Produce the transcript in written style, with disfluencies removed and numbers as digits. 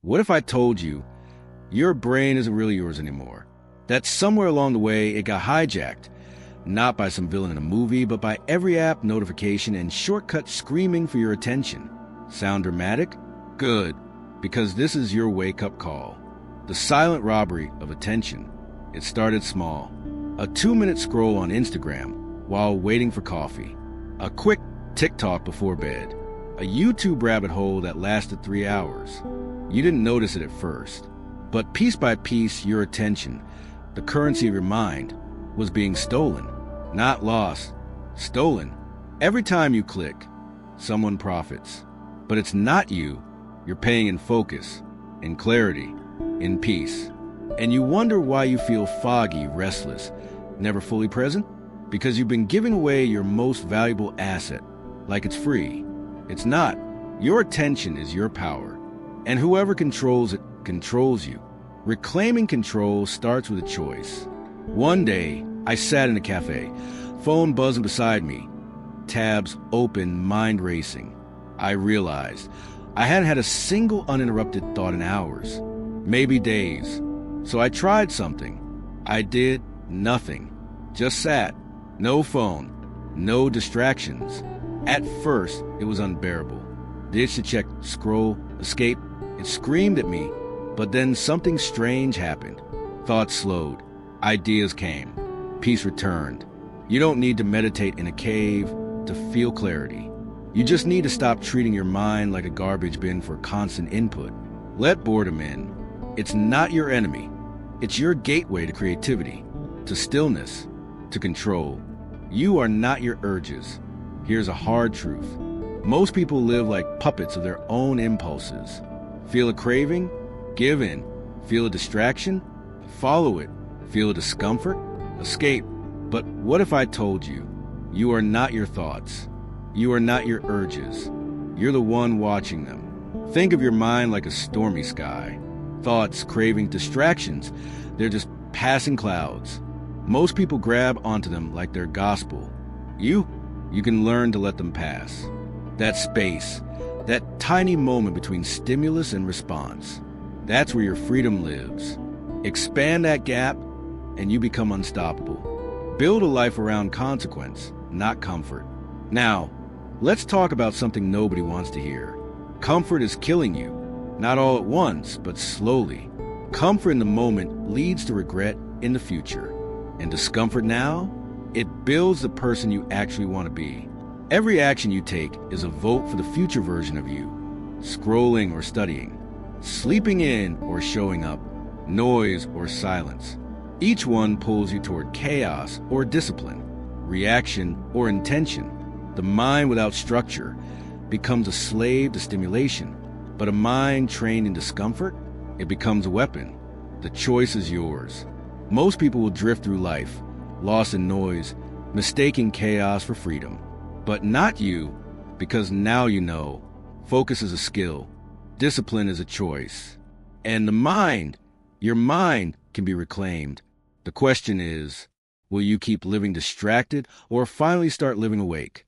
What if I told you your brain isn't really yours anymore? That somewhere along the way it got hijacked, not by some villain in a movie, but by every app, notification, and shortcut screaming for your attention. Sound dramatic? Good, because this is your wake-up call. The silent robbery of attention. It started small. A 2-minute scroll on Instagram while waiting for coffee. A quick TikTok before bed. A YouTube rabbit hole that lasted 3 hours. You didn't notice it at first, but piece by piece, your attention, the currency of your mind, was being stolen. Not lost, stolen. Every time you click, someone profits. But it's not you. You're paying in focus, in clarity, in peace. And you wonder why you feel foggy, restless, never fully present? Because you've been giving away your most valuable asset, like it's free. It's not. Your attention is your power. And whoever controls it, controls you. Reclaiming control starts with a choice. One day, I sat in a cafe, phone buzzing beside me, tabs open, mind racing. I realized I hadn't had a single uninterrupted thought in hours, maybe days. So I tried something. I did nothing. Just sat. No phone. No distractions. At first, it was unbearable. The itch to check, scroll, escape, it screamed at me. But then something strange happened. Thoughts slowed. Ideas came. Peace returned. You don't need to meditate in a cave to feel clarity. You just need to stop treating your mind like a garbage bin for constant input. Let boredom in. It's not your enemy. It's your gateway to creativity, to stillness, to control. You are not your urges. Here's a hard truth. Most people live like puppets of their own impulses. Feel a craving? Give in. Feel a distraction? Follow it. Feel a discomfort? Escape. But what if I told you, you are not your thoughts. You are not your urges. You're the one watching them. Think of your mind like a stormy sky. Thoughts, craving, distractions, they're just passing clouds. Most people grab onto them like they're gospel. You can learn to let them pass. That space, that tiny moment between stimulus and response, that's where your freedom lives. Expand that gap, and you become unstoppable. Build a life around consequence, not comfort. Now, let's talk about something nobody wants to hear. Comfort is killing you. Not all at once, but slowly. Comfort in the moment leads to regret in the future. And discomfort now, it builds the person you actually want to be. Every action you take is a vote for the future version of you. Scrolling or studying, sleeping in or showing up, noise or silence. Each one pulls you toward chaos or discipline, reaction or intention. The mind without structure becomes a slave to stimulation. But a mind trained in discomfort, it becomes a weapon. The choice is yours. Most people will drift through life, lost in noise, mistaking chaos for freedom. But not you, because now you know. Focus is a skill. Discipline is a choice. And the mind, your mind, can be reclaimed. The question is, will you keep living distracted or finally start living awake?